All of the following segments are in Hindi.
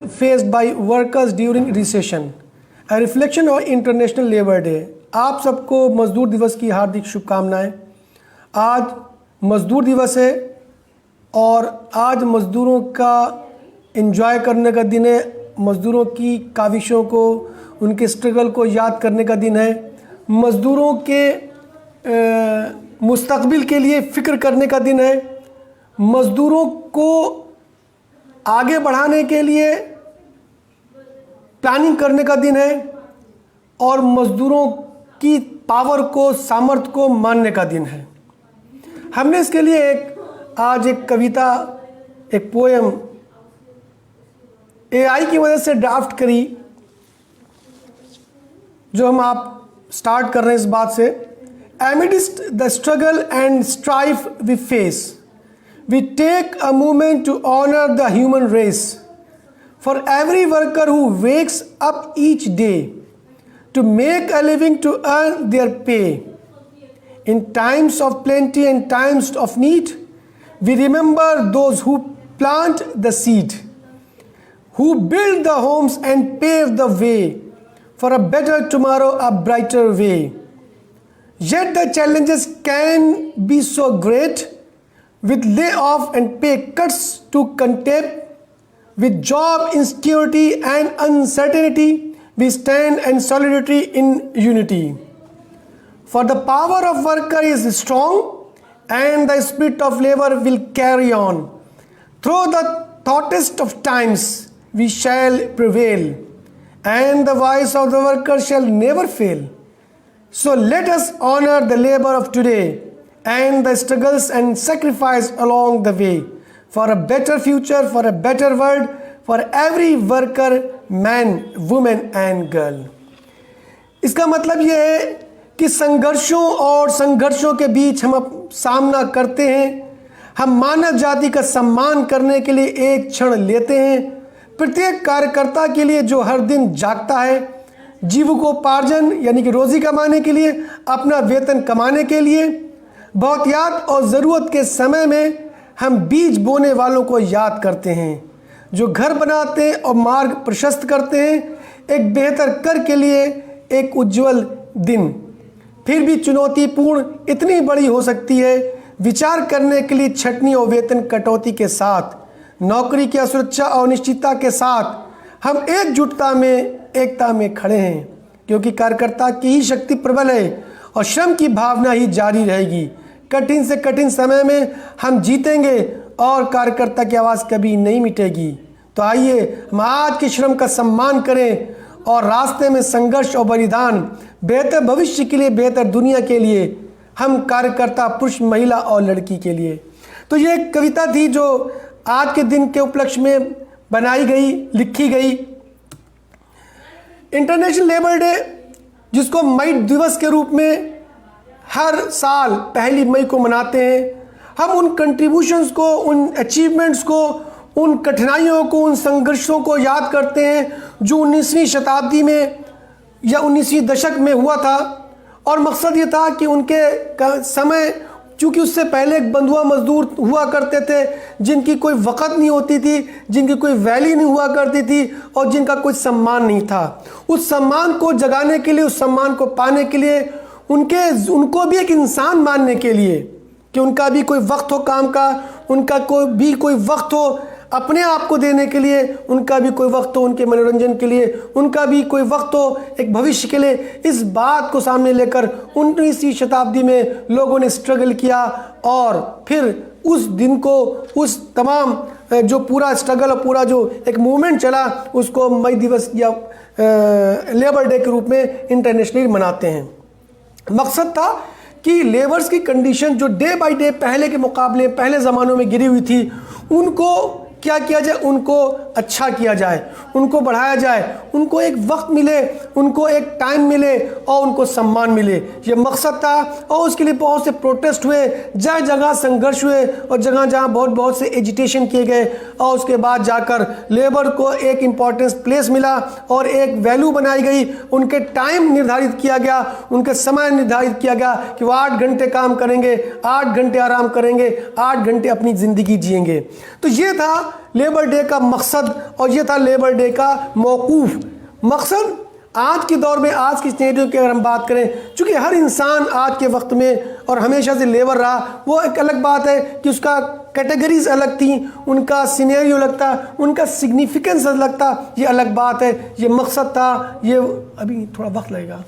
faced by workers during recession. A reflection of international labour day. आप सबको मज़दूर दिवस की हार्दिक शुभकामनाएं। आज मज़दूर दिवस है और आज मज़दूरों का एंजॉय करने का दिन है, मज़दूरों की काविशों को, उनके स्ट्रगल को याद करने का दिन है, मज़दूरों के मुस्तकबिल के लिए फ़िक्र करने का दिन है, मज़दूरों को आगे बढ़ाने के लिए प्लानिंग करने का दिन है और मज़दूरों की पावर को, सामर्थ्य को मानने का दिन है। हमने इसके लिए आज एक कविता, एक पोएम एआई की मदद से ड्राफ्ट करी, जो हम आप स्टार्ट कर रहे हैं इस बात से। Amidst the struggle and strife we face, we take a moment to honor the human race. For every worker who wakes up each day to make a living to earn their pay, in times of plenty and times of need, we remember those who plant the seed, who build the homes and pave the way for a better tomorrow, a brighter way. Yet the challenges can be so great, with layoff and pay cuts to contempt, with job insecurity and uncertainty, we stand in solidarity in unity. For the power of worker is strong, and the spirit of labor will carry on. Through the hottest of times, we shall prevail, and the voice of the worker shall never fail. So let us honor the labor of today and the struggles and sacrifice along the way for a better future, for a better world, for every worker, man, woman and girl. इसका मतलब यह है कि संघर्षों और संघर्षों के बीच हम सामना करते हैं। हम मानव जाति का सम्मान करने के लिए एक क्षण लेते हैं। प्रत्येक कार्यकर्ता के लिए जो हर दिन जागता है, जीविकोपार्जन यानी कि रोजी कमाने के लिए, अपना वेतन कमाने के लिए, बहुत याद और ज़रूरत के समय में हम बीज बोने वालों को याद करते हैं, जो घर बनाते और मार्ग प्रशस्त करते हैं एक बेहतर कर के लिए। एक उज्जवल दिन फिर भी चुनौतीपूर्ण इतनी बड़ी हो सकती है, विचार करने के लिए छटनी और वेतन कटौती के साथ, नौकरी की असुरक्षा और अनिश्चितता के साथ हम एकजुटता में, एकता में खड़े हैं, क्योंकि कार्यकर्ता की ही शक्ति प्रबल है और श्रम की भावना ही जारी रहेगी। कठिन से कठिन समय में हम जीतेंगे और कार्यकर्ता की आवाज़ कभी नहीं मिटेगी। तो आइए हम आज के श्रम का सम्मान करें और रास्ते में संघर्ष और बलिदान, बेहतर भविष्य के लिए, बेहतर दुनिया के लिए, हम कार्यकर्ता पुरुष, महिला और लड़की के लिए। तो ये एक कविता थी जो आज के दिन के उपलक्ष्य में बनाई गई, लिखी गई। इंटरनेशनल लेबर डे, जिसको मई दिवस के रूप में हर साल 1 मई को मनाते हैं, हम उन कंट्रीब्यूशंस को, उन अचीवमेंट्स को, उन कठिनाइयों को, उन संघर्षों को याद करते हैं जो 19वीं शताब्दी में या 19वीं दशक में हुआ था। और मकसद ये था कि उनके समय, चूँकि उससे पहले एक बंधुआ मजदूर हुआ करते थे जिनकी कोई वक़्त नहीं होती थी, जिनकी कोई वैल्यू नहीं हुआ करती थी और जिनका कोई सम्मान नहीं था। उस सम्मान को जगाने के लिए, उस सम्मान को पाने के लिए, उनको भी एक इंसान मानने के लिए कि उनका भी कोई वक्त हो काम का, उनका कोई वक्त हो अपने आप को देने के लिए, उनका भी कोई वक्त हो उनके मनोरंजन के लिए, उनका भी कोई वक्त हो एक भविष्य के लिए। इस बात को सामने लेकर 19वीं शताब्दी में लोगों ने स्ट्रगल किया और फिर उस दिन को, उस तमाम जो पूरा स्ट्रगल और पूरा जो एक मूवमेंट चला, उसको मई दिवस या लेबर डे के रूप में इंटरनेशनली मनाते हैं। मकसद था कि लेबर्स की कंडीशन जो डे बाय डे पहले के मुकाबले, पहले ज़मानों में गिरी हुई थी, उनको क्या किया जाए, उनको अच्छा किया जाए, उनको बढ़ाया जाए, उनको एक वक्त मिले, उनको एक टाइम मिले और उनको सम्मान मिले। ये मकसद था और उसके लिए बहुत से प्रोटेस्ट हुए, जगह जगह संघर्ष हुए और जगह जगह बहुत से एजिटेशन किए गए और उसके बाद जाकर लेबर को एक इम्पॉर्टेंस प्लेस मिला और एक वैल्यू बनाई गई। उनके टाइम निर्धारित किया गया, उनके समय निर्धारित किया गया कि वो 8 घंटे काम करेंगे, 8 घंटे आराम करेंगे, 8 घंटे अपनी ज़िंदगी जिएंगे। तो ये था लेबर डे का मकसद और ये था लेबर डे का मौकूफ मकसद। आज के दौर में, आज की सिनेरियो की अगर हम बात करें, चूँकि हर इंसान आज के वक्त में और हमेशा से लेबर रहा, वो एक अलग बात है कि उसका कैटेगरीज अलग थी, उनका सिनेरियो अलग था, उनका सिग्निफिकेंस अलग था, ये अलग बात है। ये मकसद था, ये अभी थोड़ा वक्त लगेगा,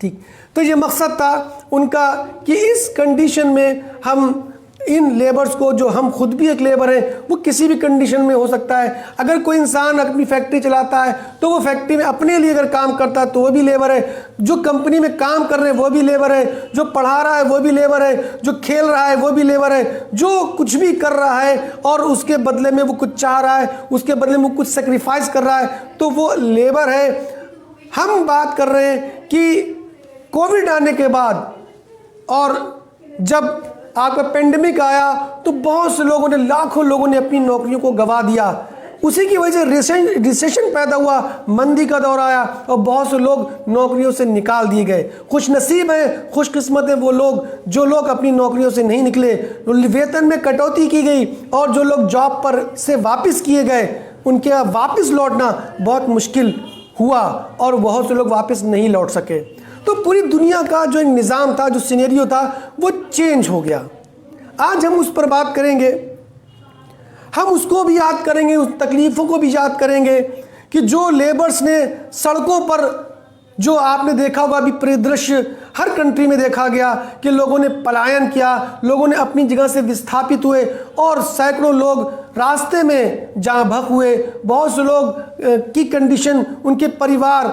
ठीक। तो ये मकसद था उनका कि इस कंडीशन में हम इन लेबर्स को, जो हम खुद भी एक लेबर है, वो किसी भी कंडीशन में हो सकता है। अगर कोई इंसान अपनी फैक्ट्री चलाता है तो वो फैक्ट्री में अपने लिए अगर काम करता है तो वो भी लेबर है, जो कंपनी में काम कर रहे हैं वो भी लेबर है, जो पढ़ा रहा है वो भी लेबर है, जो खेल रहा है वो भी लेबर है, जो कुछ भी कर रहा है और उसके बदले में वो कुछ चाह रहा है, उसके बदले में वो कुछ सेक्रीफाइस कर रहा है, तो वो लेबर है। हम बात कर रहे हैं कि कोविड आने के बाद और जब आपका पेंडेमिक आया तो बहुत से लोगों ने, लाखों लोगों ने अपनी नौकरियों को गंवा दिया। उसी की वजह से रिसेशन पैदा हुआ, मंदी का दौर आया और बहुत से लोग नौकरियों से निकाल दिए गए। खुशनसीब हैं, खुशकिस्मत हैं वो लोग जो लोग अपनी नौकरियों से नहीं निकले, वेतन में कटौती की गई और जो लोग जॉब पर से वापस किए गए, उनके यहाँ वापस लौटना बहुत मुश्किल हुआ और बहुत से लोग वापस नहीं लौट सके। तो पूरी दुनिया का जो एक निज़ाम था, जो सिनेरियो था, वो चेंज हो गया। आज हम उस पर बात करेंगे, हम उसको भी याद करेंगे, उस तकलीफ़ों को भी याद करेंगे कि जो लेबर्स ने सड़कों पर, जो आपने देखा होगा अभी परिदृश्य हर कंट्री में देखा गया कि लोगों ने पलायन किया, लोगों ने अपनी जगह से विस्थापित हुए और सैकड़ों लोग रास्ते में जहाँ भग हुए। बहुत से लोग की कंडीशन, उनके परिवार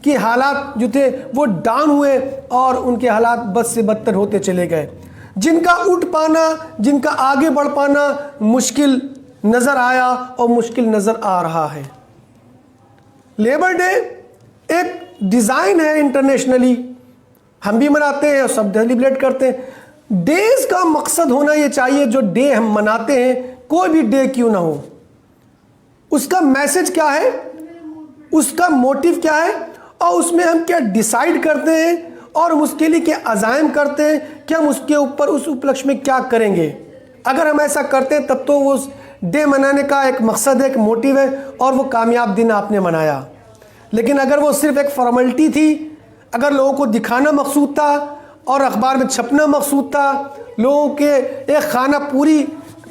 के हालात जो थे वो डाउन हुए और उनके हालात बद से बदतर होते चले गए। जिनका उठ पाना, जिनका आगे बढ़ पाना मुश्किल नज़र आया और मुश्किल नज़र आ रहा है। लेबर डे एक डिज़ाइन है इंटरनेशनली, हम भी मनाते हैं और सब सेलिब्रेट करते हैं। डेज का मकसद होना ये चाहिए, जो डे हम मनाते हैं, कोई भी डे क्यों ना हो, उसका मैसेज क्या है, उसका मोटिव क्या है और उसमें हम क्या डिसाइड करते हैं और हम उसके लिए क्या अज़ाइम करते हैं कि हम उसके ऊपर, उस उपलक्ष्य में क्या करेंगे। अगर हम ऐसा करते हैं तब तो उस डे मनाने का एक मकसद है, एक मोटिव है और वो कामयाब दिन आपने मनाया। लेकिन अगर वो सिर्फ एक फॉर्मेलिटी थी, अगर लोगों को दिखाना मकसूद था और अखबार में छपना मकसूद था, लोगों के एक खाना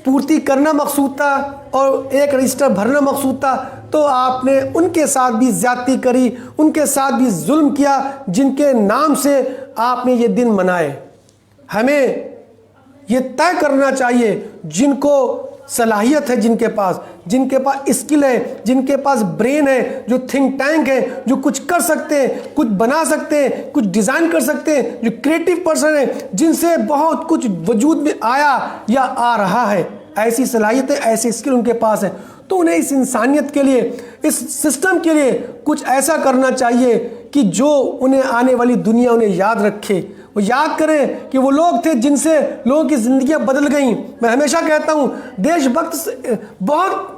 पूर्ति करना मकसूद था और एक रजिस्टर भरना मकसूद था, तो आपने उनके साथ भी ज़्यादती करी, उनके साथ भी जुल्म किया जिनके नाम से आपने ये दिन मनाए। हमें ये तय करना चाहिए, जिनको सलाहियत है, जिनके पास स्किल है, जिनके पास ब्रेन है, जो थिंक टैंक है, जो कुछ कर सकते हैं, कुछ बना सकते हैं, कुछ डिज़ाइन कर सकते हैं, जो क्रिएटिव पर्सन है, जिनसे बहुत कुछ वजूद में आया या आ रहा है, ऐसी सलाहियत है, ऐसे स्किल उनके पास है, तो उन्हें इस इंसानियत के लिए, इस सिस्टम के लिए कुछ ऐसा करना चाहिए कि जो उन्हें आने वाली दुनिया उन्हें याद रखे। वो याद करें कि वो लोग थे जिनसे लोगों की ज़िंदगियां बदल गईं। मैं हमेशा कहता हूँ देशभक्त बहुत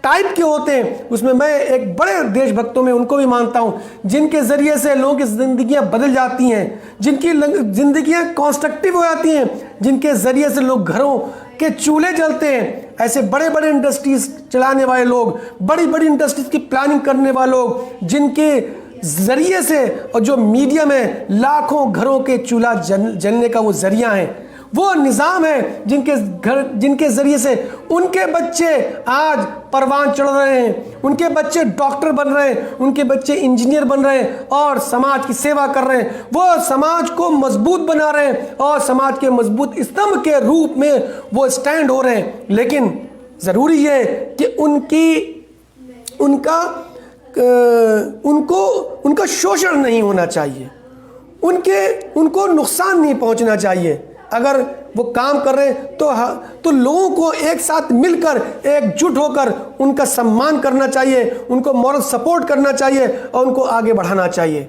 टाइप के होते हैं, उसमें मैं एक बड़े देशभक्तों में उनको भी मानता हूँ जिनके ज़रिए से लोगों की ज़िंदगियां बदल जाती हैं, जिनकी ज़िंदगियां कॉन्स्ट्रक्टिव हो जाती हैं, जिनके ज़रिए से लोग घरों के चूल्हे जलते हैं। ऐसे बड़े बड़े इंडस्ट्रीज़ चलाने वाले लोग, बड़ी बड़ी इंडस्ट्रीज़ की प्लानिंग करने वाले लोग, जिनके ज़रिए से और जो मीडियम है, लाखों घरों के चूल्हा जलने का वो ज़रिया है, वो निज़ाम है जिनके ज़रिए से उनके बच्चे आज परवान चढ़ रहे हैं, उनके बच्चे डॉक्टर बन रहे हैं, उनके बच्चे इंजीनियर बन रहे हैं और समाज की सेवा कर रहे हैं। वो समाज को मजबूत बना रहे हैं और समाज के मजबूत स्तंभ के रूप में वो स्टैंड हो रहे हैं। लेकिन ज़रूरी है कि उनका शोषण नहीं होना चाहिए, उनको नुकसान नहीं पहुंचना चाहिए। अगर वो काम कर रहे हैं तो लोगों को एक साथ मिलकर, एकजुट होकर उनका सम्मान करना चाहिए, उनको मॉरल सपोर्ट करना चाहिए और उनको आगे बढ़ाना चाहिए।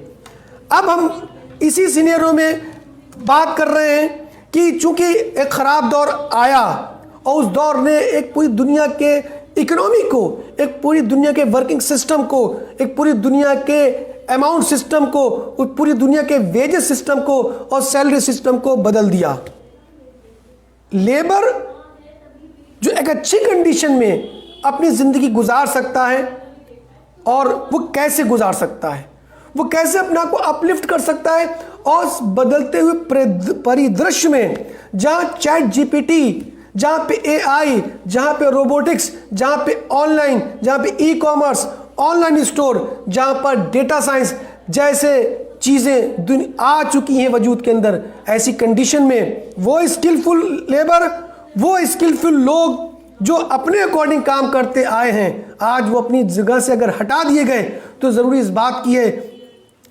अब हम इसी सिनेरियो में बात कर रहे हैं कि चूंकि एक ख़राब दौर आया और उस दौर ने एक पूरी दुनिया के इकोनॉमी को, एक पूरी दुनिया के वर्किंग सिस्टम को, एक पूरी दुनिया के अमाउंट सिस्टम को, पूरी दुनिया के वेजेस सिस्टम को और सैलरी सिस्टम को बदल दिया। लेबर जो एक अच्छी कंडीशन में अपनी ज़िंदगी गुजार सकता है। और वो कैसे गुजार सकता है, वो कैसे अपने आप को अपलिफ्ट कर सकता है। और बदलते हुए परिदृश्य में जहाँ चैट जीपीटी, जहाँ पे एआई, जहाँ पे रोबोटिक्स, जहाँ पे ऑनलाइन, जहाँ पे ई कॉमर्स, ऑनलाइन स्टोर, जहाँ पर डेटा साइंस जैसे चीज़ें आ चुकी हैं वजूद के अंदर, ऐसी कंडीशन में वो स्किलफुल लेबर, वो स्किलफुल लोग जो अपने अकॉर्डिंग काम करते आए हैं, आज वो अपनी जगह से अगर हटा दिए गए तो ज़रूरी इस बात की है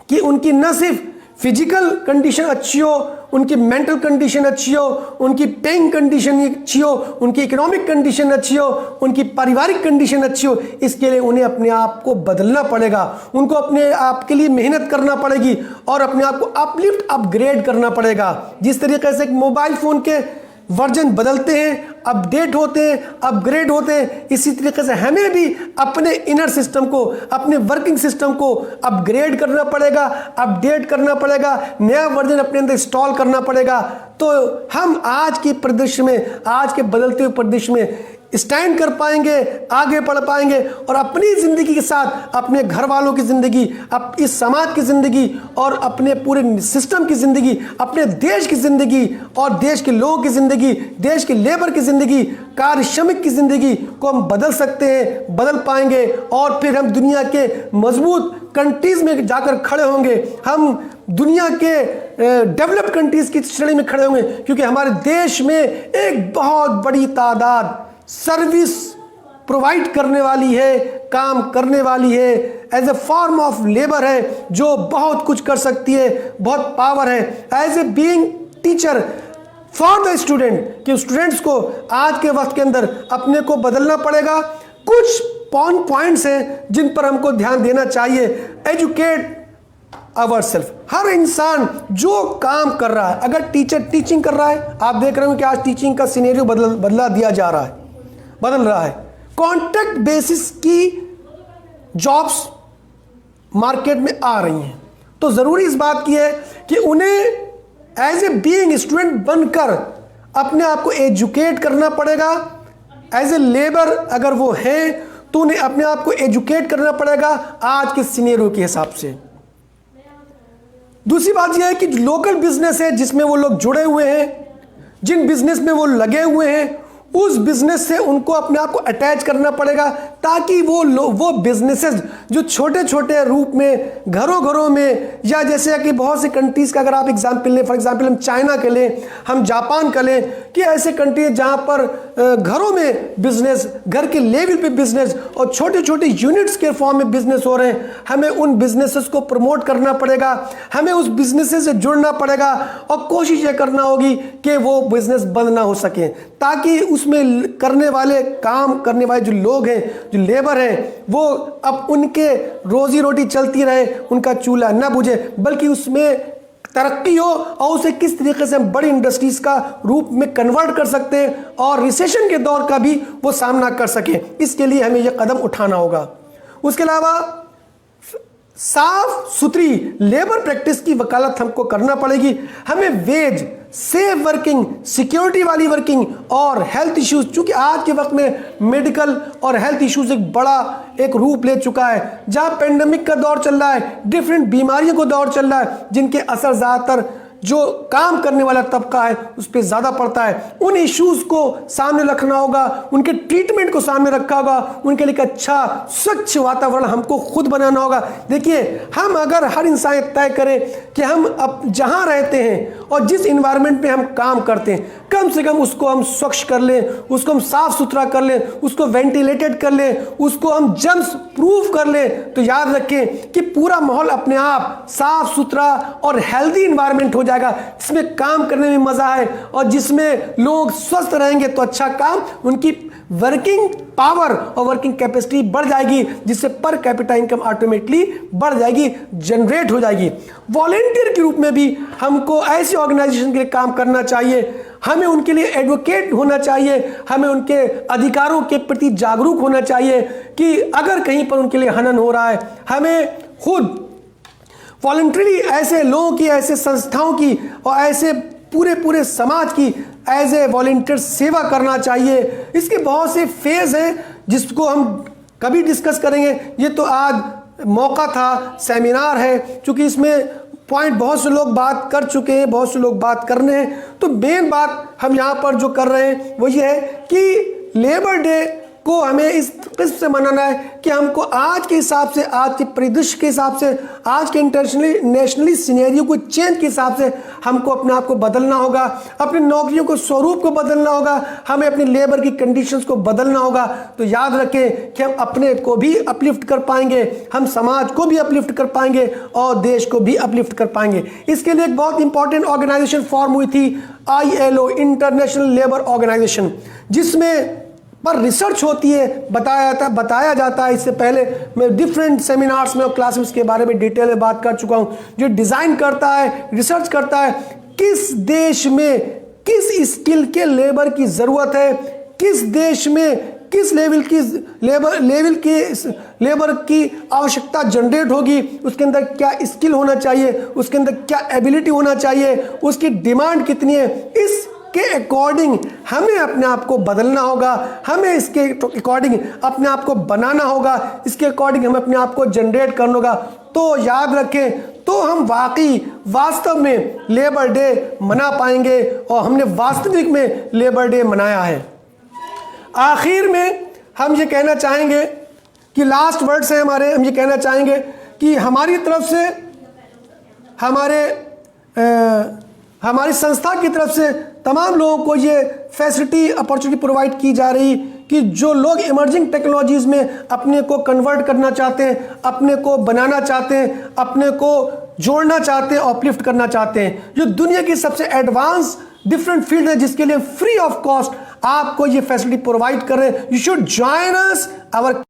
कि उनकी न सिर्फ फिजिकल कंडीशन अच्छी हो, उनकी मेंटल कंडीशन अच्छी हो, उनकी पेइंग कंडीशन अच्छी हो, उनकी इकोनॉमिक कंडीशन अच्छी हो, उनकी पारिवारिक कंडीशन अच्छी हो। इसके लिए उन्हें अपने आप को बदलना पड़ेगा, उनको अपने आप के लिए मेहनत करना पड़ेगी और अपने आप को अपलिफ्ट, अपग्रेड करना पड़ेगा। जिस तरीके से एक मोबाइल फ़ोन के वर्जन बदलते हैं, अपडेट होते हैं, अपग्रेड होते हैं, इसी तरीके से हमें भी अपने इनर सिस्टम को, अपने वर्किंग सिस्टम को अपग्रेड करना पड़ेगा, अपडेट करना पड़ेगा, नया वर्जन अपने अंदर इंस्टॉल करना पड़ेगा। तो हम आज की परिदृश्य में, आज के बदलते हुए परिदृश्य में स्टैंड कर पाएंगे, आगे बढ़ पाएंगे और अपनी ज़िंदगी के साथ अपने घर वालों की ज़िंदगी, इस समाज की ज़िंदगी और अपने पूरे सिस्टम की ज़िंदगी, अपने देश की ज़िंदगी और देश के लोगों की ज़िंदगी, देश के लेबर की ज़िंदगी, कार्य श्रमिक की ज़िंदगी को हम बदल सकते हैं, बदल पाएंगे और फिर हम दुनिया के मजबूत कंट्रीज़ में जाकर खड़े होंगे। हम दुनिया के डेवलप्ड कंट्रीज़ की श्रेणी में खड़े होंगे, क्योंकि हमारे देश में एक बहुत बड़ी तादाद सर्विस प्रोवाइड करने वाली है, काम करने वाली है, as a form of labour है जो बहुत कुछ कर सकती है, बहुत पावर है। As a being teacher for the student, कि स्टूडेंट्स को आज के वक्त के अंदर अपने को बदलना पड़ेगा। कुछ पॉइंट्स हैं जिन पर हमको ध्यान देना चाहिए। एजुकेट अवरसेल्फ, हर इंसान जो काम कर रहा है, अगर टीचर टीचिंग कर रहा है, आप देख रहे हो कि आज टीचिंग का सिनेरियो बदला दिया जा रहा है, बदल रहा है। कॉन्ट्रैक्ट बेसिस की जॉब्स मार्केट में आ रही हैं, तो ज़रूरी इस बात की है कि उन्हें एज ए बीइंग स्टूडेंट बनकर अपने आप को एजुकेट करना पड़ेगा। एज ए लेबर अगर वो है तो उन्हें अपने आप को एजुकेट करना पड़ेगा आज के सिनेरियो के हिसाब से। दूसरी बात यह है कि लोकल बिजनेस है जिसमें वो लोग जुड़े हुए हैं, जिन बिजनेस में वो लगे हुए हैं, उस बिजनेस से उनको अपने आप को अटैच करना पड़ेगा, ताकि वो बिजनेसेस जो छोटे छोटे रूप में घरों में, या जैसे कि बहुत से कंट्रीज़ का अगर आप एग्जाम्पल लें, फॉर एग्जाम्पल हम चाइना के लें, हम जापान का लें, कि ऐसे कंट्री जहाँ पर घरों में बिजनेस, घर के लेवल पे बिजनेस और छोटे छोटे यूनिट्स के फॉर्म में बिजनेस हो रहे हैं। हमें उन बिजनेसेस को प्रमोट करना पड़ेगा, हमें उस बिजनेसेस से जुड़ना पड़ेगा और कोशिश ये करना होगी कि वो बिजनेस बंद ना हो सके, ताकि उसमें करने वाले, काम करने वाले जो लोग हैं, जो लेबर है, वो अब उनके रोजी रोटी चलती रहे, उनका चूल्हा न बुझे, बल्कि उसमें तरक्की हो और उसे किस तरीके से हम बड़ी इंडस्ट्रीज का रूप में कन्वर्ट कर सकते हैं और रिसेशन के दौर का भी वो सामना कर सके। इसके लिए हमें यह कदम उठाना होगा। उसके अलावा साफ सुथरी लेबर प्रैक्टिस की वकालत हमको करना पड़ेगी। हमें वेज, सेफ वर्किंग, सिक्योरिटी वाली वर्किंग और हेल्थ इश्यूज, चूंकि आज के वक्त में मेडिकल और हेल्थ इश्यूज एक बड़ा एक रूप ले चुका है, जहां पेंडेमिक का दौर चल रहा है, डिफरेंट बीमारियों का दौर चल रहा है, जिनके असर ज़्यादातर जो काम करने वाला तबका है उस पर ज़्यादा पड़ता है। उन इश्यूज को सामने रखना होगा, उनके ट्रीटमेंट को सामने रखा होगा, उनके लिए अच्छा स्वच्छ वातावरण हमको खुद बनाना होगा। देखिए, हम अगर हर इंसान तय करें कि हम अब जहाँ रहते हैं और जिस इन्वायरमेंट में हम काम करते हैं, कम से कम उसको हम स्वच्छ कर लें, उसको हम साफ सुथरा कर लें, उसको वेंटिलेटेड कर लें, उसको हम जर्म्स प्रूफ कर लें, तो याद रखें कि पूरा माहौल अपने आप साफ सुथरा और हेल्दी इन्वायरमेंट हो जाएगा, जिसमें काम करने में मजा है और जिसमें लोग स्वस्थ रहेंगे, तो अच्छा काम, उनकी वर्किंग पावर और वर्किंग कैपेसिटी बढ़ जाएगी, जिससे पर कैपिटा इनकम ऑटोमेटिकली बढ़ जाएगी, जनरेट हो जाएगी। वॉलेंटियर के रूप में भी हमको ऐसी ऑर्गेनाइजेशन के लिए काम करना चाहिए, हमें उनके लिए एडवोकेट होना चाहिए, हमें उनके अधिकारों के प्रति जागरूक होना चाहिए कि अगर कहीं पर उनके लिए हनन हो रहा है, हमें खुद वॉलंटरीली ऐसे लोगों की, ऐसे संस्थाओं की और ऐसे पूरे पूरे समाज की एज ए वॉलंटियर सेवा करना चाहिए। इसके बहुत से फेज हैं जिसको हम कभी डिस्कस करेंगे। ये तो आज मौका था, सेमिनार है, क्योंकि इसमें पॉइंट बहुत से लोग बात कर चुके हैं, बहुत से लोग बात करने हैं। तो मेन बात हम यहाँ पर जो कर रहे हैं वो ये है कि लेबर डे को हमें इस किस्म से मनाना है कि हमको आज के हिसाब से, आज के परिदृश्य के हिसाब से, आज के इंटरनेशनली नेशनली सिनेरियो को चेंज के हिसाब से हमको अपने आप को बदलना होगा, अपनी नौकरियों को स्वरूप को बदलना होगा, हमें अपनी लेबर की कंडीशंस को बदलना होगा। तो याद रखें कि हम अपने को भी अपलिफ्ट कर पाएंगे, हम समाज को भी अपलिफ्ट कर पाएंगे और देश को भी अपलिफ्ट कर पाएंगे। इसके लिए एक बहुत इंपॉर्टेंट ऑर्गेनाइजेशन फॉर्म हुई थी, ILO, इंटरनेशनल लेबर ऑर्गेनाइजेशन, जिसमें पर रिसर्च होती है, बताया जाता है। इससे पहले मैं डिफरेंट सेमिनार्स में और क्लासेस के बारे में डिटेल में बात कर चुका हूं। जो डिज़ाइन करता है, रिसर्च करता है, किस देश में किस स्किल के लेबर की ज़रूरत है, किस देश में किस लेवल की लेबर की आवश्यकता जनरेट होगी, उसके अंदर क्या स्किल होना चाहिए, उसके अंदर क्या एबिलिटी होना चाहिए, उसकी डिमांड कितनी है, इस के अकॉर्डिंग हमें अपने आप को बदलना होगा, हमें इसके अकॉर्डिंग अपने आप को बनाना होगा, इसके अकॉर्डिंग हमें अपने आप को जनरेट करना होगा। तो याद रखें, तो हम वास्तव में लेबर डे मना पाएंगे और हमने वास्तविक में लेबर डे मनाया है। आखिर में हम ये कहना चाहेंगे कि लास्ट वर्ड्स हैं हमारे, हम ये कहना चाहेंगे कि हमारी तरफ से, हमारी संस्था की तरफ से तमाम लोगों को ये फैसिलिटी अपॉर्चुनिटी प्रोवाइड की जा रही कि जो लोग इमर्जिंग टेक्नोलॉजीज़ में अपने को कन्वर्ट करना चाहते हैं, अपने को बनाना चाहते हैं, अपने को जोड़ना चाहते हैं, अपलिफ्ट करना चाहते हैं, जो दुनिया की सबसे एडवांस डिफरेंट फील्ड है, जिसके लिए फ्री ऑफ कॉस्ट आपको ये फैसिलिटी प्रोवाइड कर रहे हैं। You should join us our